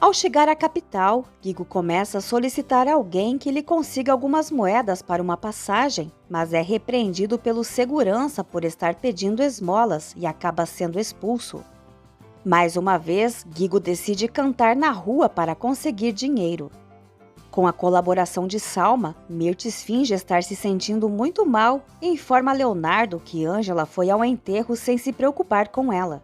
Ao chegar à capital, Guigo começa a solicitar a alguém que lhe consiga algumas moedas para uma passagem, mas é repreendido pelo segurança por estar pedindo esmolas e acaba sendo expulso. Mais uma vez, Guigo decide cantar na rua para conseguir dinheiro. Com a colaboração de Salma, Mirtes finge estar se sentindo muito mal e informa a Leonardo que Ângela foi ao enterro sem se preocupar com ela.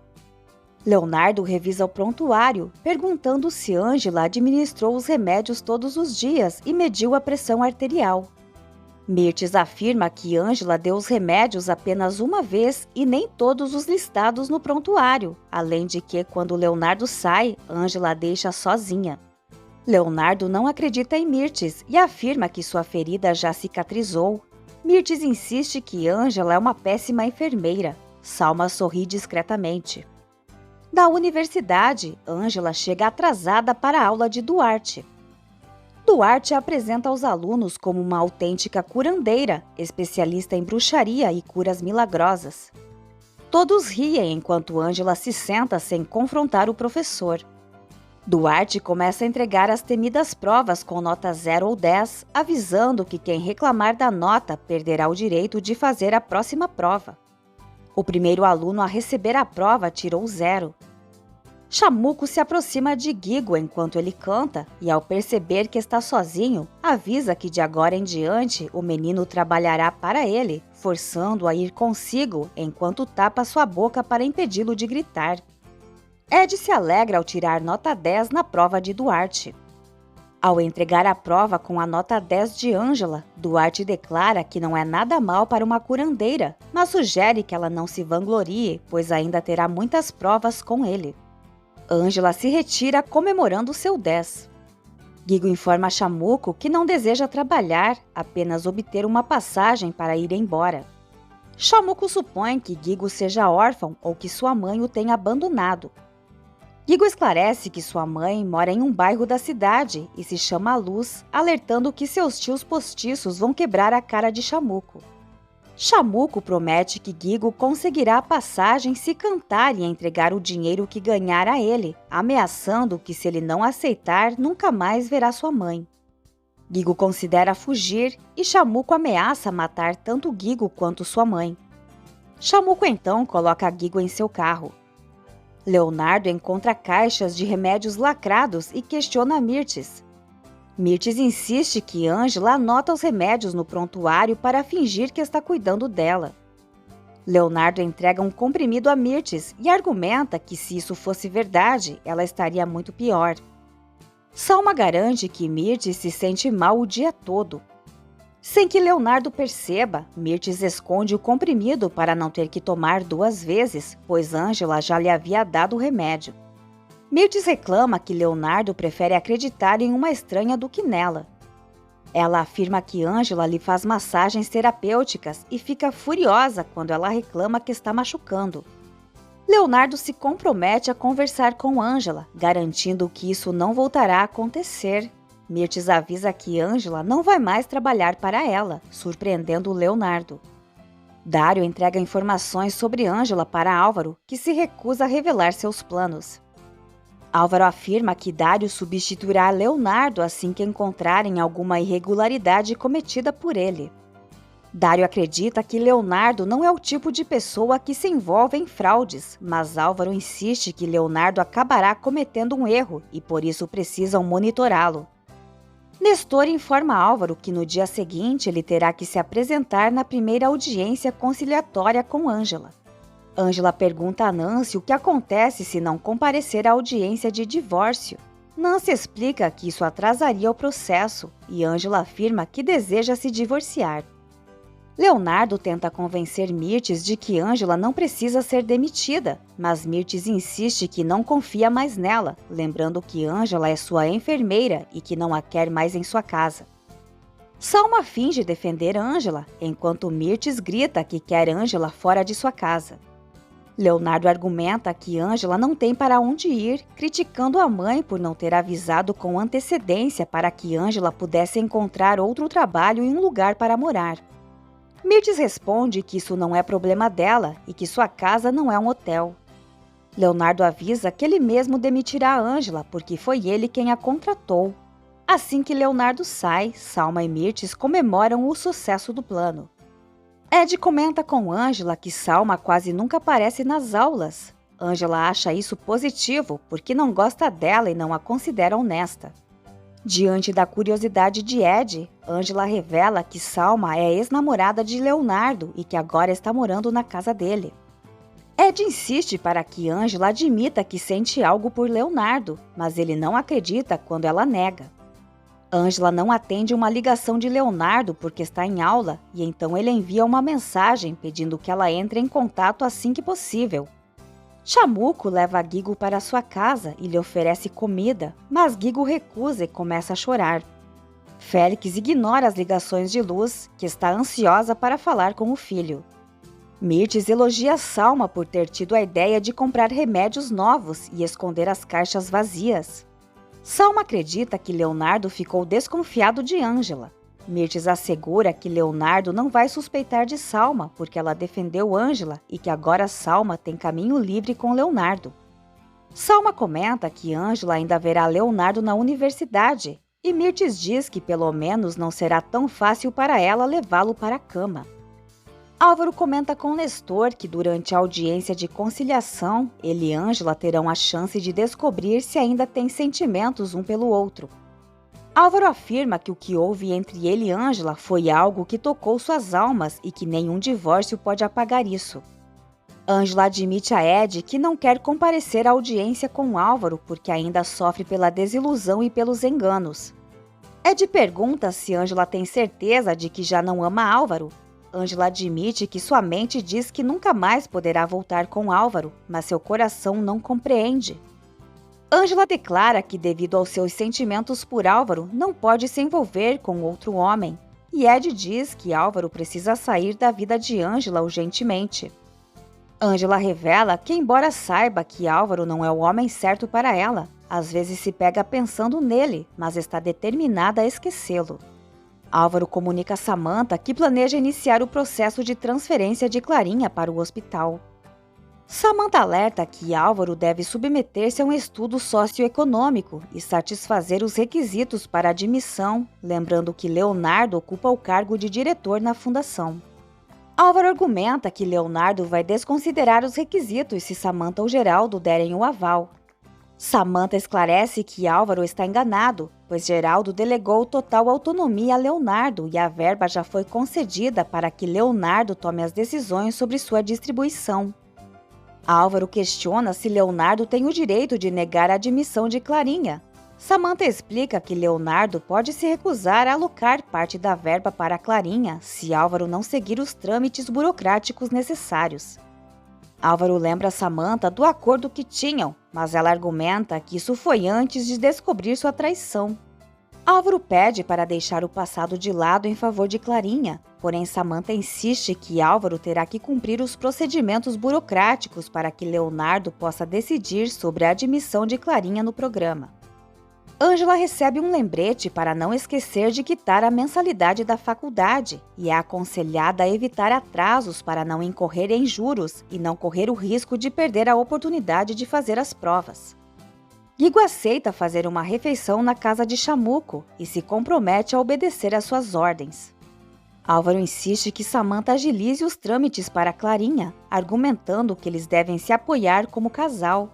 Leonardo revisa o prontuário, perguntando se Ângela administrou os remédios todos os dias e mediu a pressão arterial. Mirtes afirma que Ângela deu os remédios apenas uma vez e nem todos os listados no prontuário, além de que, quando Leonardo sai, Ângela a deixa sozinha. Leonardo não acredita em Mirtes e afirma que sua ferida já cicatrizou. Mirtes insiste que Ângela é uma péssima enfermeira. Salma sorri discretamente. Da universidade, Ângela chega atrasada para a aula de Duarte. Duarte a apresenta aos alunos como uma autêntica curandeira, especialista em bruxaria e curas milagrosas. Todos riem enquanto Ângela se senta sem confrontar o professor. Duarte começa a entregar as temidas provas com nota 0 ou 10, avisando que quem reclamar da nota perderá o direito de fazer a próxima prova. O primeiro aluno a receber a prova tirou 0. Chamuco se aproxima de Guigo enquanto ele canta e, ao perceber que está sozinho, avisa que de agora em diante o menino trabalhará para ele, forçando-o a ir consigo enquanto tapa sua boca para impedi-lo de gritar. Ed se alegra ao tirar nota 10 na prova de Duarte. Ao entregar a prova com a nota 10 de Ângela, Duarte declara que não é nada mal para uma curandeira, mas sugere que ela não se vanglorie, pois ainda terá muitas provas com ele. Ângela se retira comemorando seu 10. Guigo informa a Chamuco que não deseja trabalhar, apenas obter uma passagem para ir embora. Chamuco supõe que Guigo seja órfão ou que sua mãe o tenha abandonado. Guigo esclarece que sua mãe mora em um bairro da cidade e se chama Luz, alertando que seus tios postiços vão quebrar a cara de Chamuco. Chamuco promete que Guigo conseguirá a passagem se cantar e entregar o dinheiro que ganhar a ele, ameaçando que se ele não aceitar, nunca mais verá sua mãe. Guigo considera fugir e Chamuco ameaça matar tanto Guigo quanto sua mãe. Chamuco então coloca Guigo em seu carro. Leonardo encontra caixas de remédios lacrados e questiona Mirtes. Mirtes insiste que Ângela anota os remédios no prontuário para fingir que está cuidando dela. Leonardo entrega um comprimido a Mirtes e argumenta que se isso fosse verdade, ela estaria muito pior. Salma garante que Mirtes se sente mal o dia todo. Sem que Leonardo perceba, Mirtes esconde o comprimido para não ter que tomar 2 vezes, pois Ângela já lhe havia dado o remédio. Mirtes reclama que Leonardo prefere acreditar em uma estranha do que nela. Ela afirma que Ângela lhe faz massagens terapêuticas e fica furiosa quando ela reclama que está machucando. Leonardo se compromete a conversar com Ângela, garantindo que isso não voltará a acontecer. Mirtes avisa que Ângela não vai mais trabalhar para ela, surpreendendo Leonardo. Dário entrega informações sobre Ângela para Álvaro, que se recusa a revelar seus planos. Álvaro afirma que Dário substituirá Leonardo assim que encontrarem alguma irregularidade cometida por ele. Dário acredita que Leonardo não é o tipo de pessoa que se envolve em fraudes, mas Álvaro insiste que Leonardo acabará cometendo um erro e por isso precisam monitorá-lo. Nestor informa Álvaro que no dia seguinte ele terá que se apresentar na primeira audiência conciliatória com Ângela. Ângela pergunta a Nancy o que acontece se não comparecer à audiência de divórcio. Nancy explica que isso atrasaria o processo e Ângela afirma que deseja se divorciar. Leonardo tenta convencer Mirtes de que Ângela não precisa ser demitida, mas Mirtes insiste que não confia mais nela, lembrando que Ângela é sua enfermeira e que não a quer mais em sua casa. Salma finge defender Ângela, enquanto Mirtes grita que quer Ângela fora de sua casa. Leonardo argumenta que Ângela não tem para onde ir, criticando a mãe por não ter avisado com antecedência para que Ângela pudesse encontrar outro trabalho e um lugar para morar. Mirtes responde que isso não é problema dela e que sua casa não é um hotel. Leonardo avisa que ele mesmo demitirá a Ângela porque foi ele quem a contratou. Assim que Leonardo sai, Salma e Mirtes comemoram o sucesso do plano. Ed comenta com Ângela que Salma quase nunca aparece nas aulas. Ângela acha isso positivo porque não gosta dela e não a considera honesta. Diante da curiosidade de Ed, Ângela revela que Salma é ex-namorada de Leonardo e que agora está morando na casa dele. Ed insiste para que Ângela admita que sente algo por Leonardo, mas ele não acredita quando ela nega. Ângela não atende uma ligação de Leonardo porque está em aula e então ele envia uma mensagem pedindo que ela entre em contato assim que possível. Chamuco leva Guigo para sua casa e lhe oferece comida, mas Guigo recusa e começa a chorar. Félix ignora as ligações de Luz, que está ansiosa para falar com o filho. Mirtes elogia Salma por ter tido a ideia de comprar remédios novos e esconder as caixas vazias. Salma acredita que Leonardo ficou desconfiado de Ângela. Mirtes assegura que Leonardo não vai suspeitar de Salma porque ela defendeu Ângela e que agora Salma tem caminho livre com Leonardo. Salma comenta que Ângela ainda verá Leonardo na universidade e Mirtes diz que pelo menos não será tão fácil para ela levá-lo para a cama. Álvaro comenta com Nestor que durante a audiência de conciliação, ele e Ângela terão a chance de descobrir se ainda têm sentimentos um pelo outro. Álvaro afirma que o que houve entre ele e Ângela foi algo que tocou suas almas e que nenhum divórcio pode apagar isso. Ângela admite a Ed que não quer comparecer à audiência com Álvaro porque ainda sofre pela desilusão e pelos enganos. Ed pergunta se Ângela tem certeza de que já não ama Álvaro. Ângela admite que sua mente diz que nunca mais poderá voltar com Álvaro, mas seu coração não compreende. Ângela declara que, devido aos seus sentimentos por Álvaro, não pode se envolver com outro homem. E Ed diz que Álvaro precisa sair da vida de Ângela urgentemente. Ângela revela que, embora saiba que Álvaro não é o homem certo para ela, às vezes se pega pensando nele, mas está determinada a esquecê-lo. Álvaro comunica a Samantha que planeja iniciar o processo de transferência de Clarinha para o hospital. Samantha alerta que Álvaro deve submeter-se a um estudo socioeconômico e satisfazer os requisitos para admissão, lembrando que Leonardo ocupa o cargo de diretor na fundação. Álvaro argumenta que Leonardo vai desconsiderar os requisitos se Samantha ou Geraldo derem o aval. Samantha esclarece que Álvaro está enganado, pois Geraldo delegou total autonomia a Leonardo e a verba já foi concedida para que Leonardo tome as decisões sobre sua distribuição. Álvaro questiona se Leonardo tem o direito de negar a admissão de Clarinha. Samantha explica que Leonardo pode se recusar a alocar parte da verba para Clarinha se Álvaro não seguir os trâmites burocráticos necessários. Álvaro lembra Samantha do acordo que tinham, mas ela argumenta que isso foi antes de descobrir sua traição. Álvaro pede para deixar o passado de lado em favor de Clarinha, porém Samantha insiste que Álvaro terá que cumprir os procedimentos burocráticos para que Leonardo possa decidir sobre a admissão de Clarinha no programa. Ângela recebe um lembrete para não esquecer de quitar a mensalidade da faculdade e é aconselhada a evitar atrasos para não incorrer em juros e não correr o risco de perder a oportunidade de fazer as provas. Guigo aceita fazer uma refeição na casa de Chamuco e se compromete a obedecer às suas ordens. Álvaro insiste que Samantha agilize os trâmites para Clarinha, argumentando que eles devem se apoiar como casal.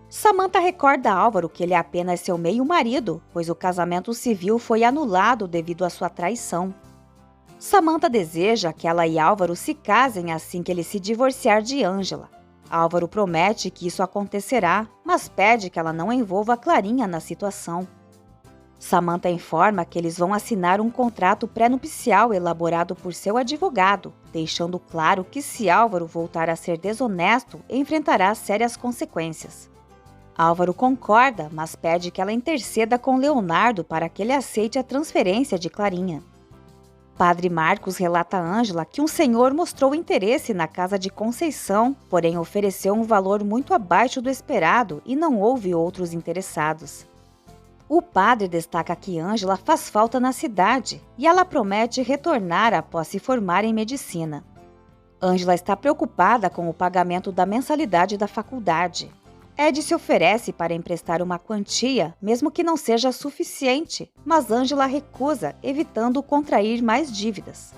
Samantha recorda a Álvaro que ele é apenas seu meio-marido, pois o casamento civil foi anulado devido à sua traição. Samantha deseja que ela e Álvaro se casem assim que ele se divorciar de Ângela. Álvaro promete que isso acontecerá, mas pede que ela não envolva a Clarinha na situação. Samantha informa que eles vão assinar um contrato pré-nupcial elaborado por seu advogado, deixando claro que se Álvaro voltar a ser desonesto, enfrentará sérias consequências. Álvaro concorda, mas pede que ela interceda com Leonardo para que ele aceite a transferência de Clarinha. Padre Marcos relata a Ângela que um senhor mostrou interesse na casa de Conceição, porém ofereceu um valor muito abaixo do esperado e não houve outros interessados. O padre destaca que Ângela faz falta na cidade e ela promete retornar após se formar em medicina. Ângela está preocupada com o pagamento da mensalidade da faculdade. Ed se oferece para emprestar uma quantia, mesmo que não seja suficiente, mas Ângela recusa, evitando contrair mais dívidas.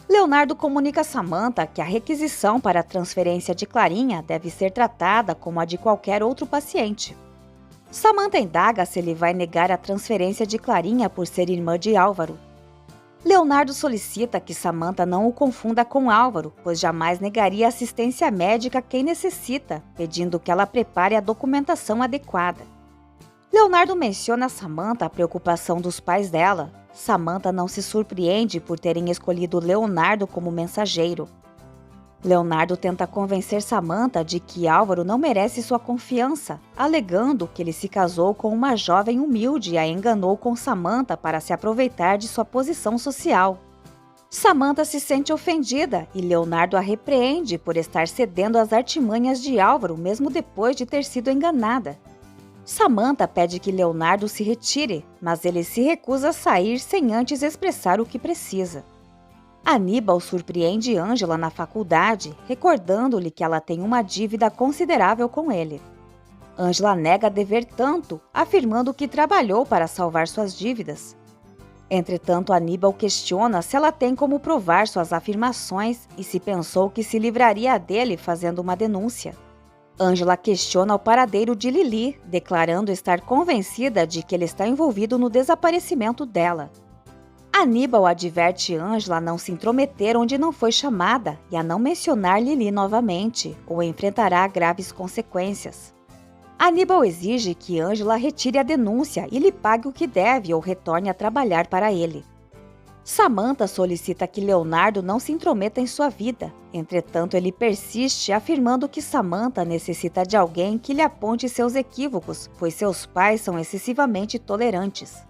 Leonardo comunica a Samantha que a requisição para a transferência de Clarinha deve ser tratada como a de qualquer outro paciente. Samantha indaga se ele vai negar a transferência de Clarinha por ser irmã de Álvaro. Leonardo solicita que Samantha não o confunda com Álvaro, pois jamais negaria assistência médica a quem necessita, pedindo que ela prepare a documentação adequada. Leonardo menciona a Samantha a preocupação dos pais dela. Samantha não se surpreende por terem escolhido Leonardo como mensageiro. Leonardo tenta convencer Samantha de que Álvaro não merece sua confiança, alegando que ele se casou com uma jovem humilde e a enganou com Samantha para se aproveitar de sua posição social. Samantha se sente ofendida e Leonardo a repreende por estar cedendo às artimanhas de Álvaro mesmo depois de ter sido enganada. Samantha pede que Leonardo se retire, mas ele se recusa a sair sem antes expressar o que precisa. Aníbal surpreende Ângela na faculdade, recordando-lhe que ela tem uma dívida considerável com ele. Ângela nega dever tanto, afirmando que trabalhou para salvar suas dívidas. Entretanto, Aníbal questiona se ela tem como provar suas afirmações e se pensou que se livraria dele fazendo uma denúncia. Ângela questiona o paradeiro de Lili, declarando estar convencida de que ele está envolvido no desaparecimento dela. Aníbal adverte Ângela a não se intrometer onde não foi chamada e a não mencionar Lili novamente, ou enfrentará graves consequências. Aníbal exige que Ângela retire a denúncia e lhe pague o que deve ou retorne a trabalhar para ele. Samantha solicita que Leonardo não se intrometa em sua vida. Entretanto, ele persiste, afirmando que Samantha necessita de alguém que lhe aponte seus equívocos, pois seus pais são excessivamente tolerantes.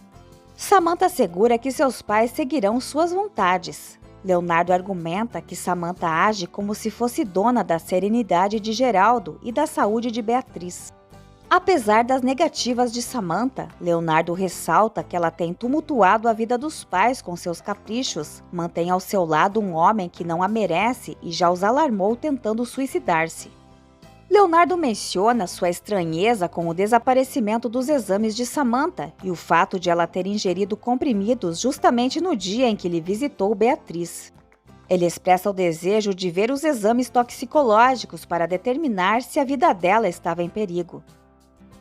Samantha assegura que seus pais seguirão suas vontades. Leonardo argumenta que Samantha age como se fosse dona da serenidade de Geraldo e da saúde de Beatriz. Apesar das negativas de Samantha, Leonardo ressalta que ela tem tumultuado a vida dos pais com seus caprichos, mantém ao seu lado um homem que não a merece e já os alarmou tentando suicidar-se. Leonardo menciona sua estranheza com o desaparecimento dos exames de Samantha e o fato de ela ter ingerido comprimidos justamente no dia em que ele visitou Beatriz. Ele expressa o desejo de ver os exames toxicológicos para determinar se a vida dela estava em perigo.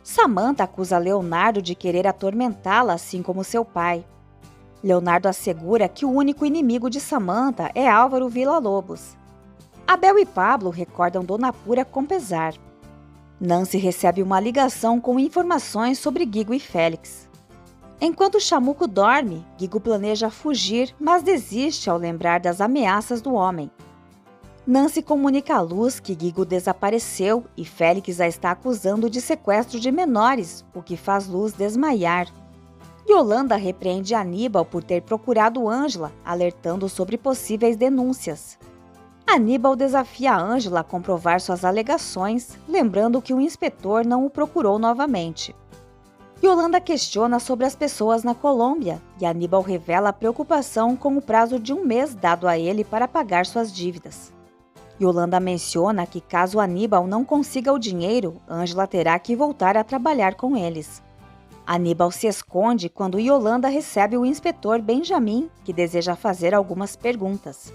Samantha acusa Leonardo de querer atormentá-la assim como seu pai. Leonardo assegura que o único inimigo de Samantha é Álvaro Villa-Lobos. Abel e Pablo recordam Dona Pura com pesar. Nancy recebe uma ligação com informações sobre Guigo e Félix. Enquanto Chamuco dorme, Guigo planeja fugir, mas desiste ao lembrar das ameaças do homem. Nancy comunica a Luz que Guigo desapareceu e Félix a está acusando de sequestro de menores, o que faz Luz desmaiar. Yolanda repreende Aníbal por ter procurado Ângela, alertando sobre possíveis denúncias. Aníbal desafia Ângela a comprovar suas alegações, lembrando que o inspetor não o procurou novamente. Yolanda questiona sobre as pessoas na Colômbia e Aníbal revela a preocupação com o prazo de 1 mês dado a ele para pagar suas dívidas. Yolanda menciona que caso Aníbal não consiga o dinheiro, Ângela terá que voltar a trabalhar com eles. Aníbal se esconde quando Yolanda recebe o inspetor Benjamin, que deseja fazer algumas perguntas.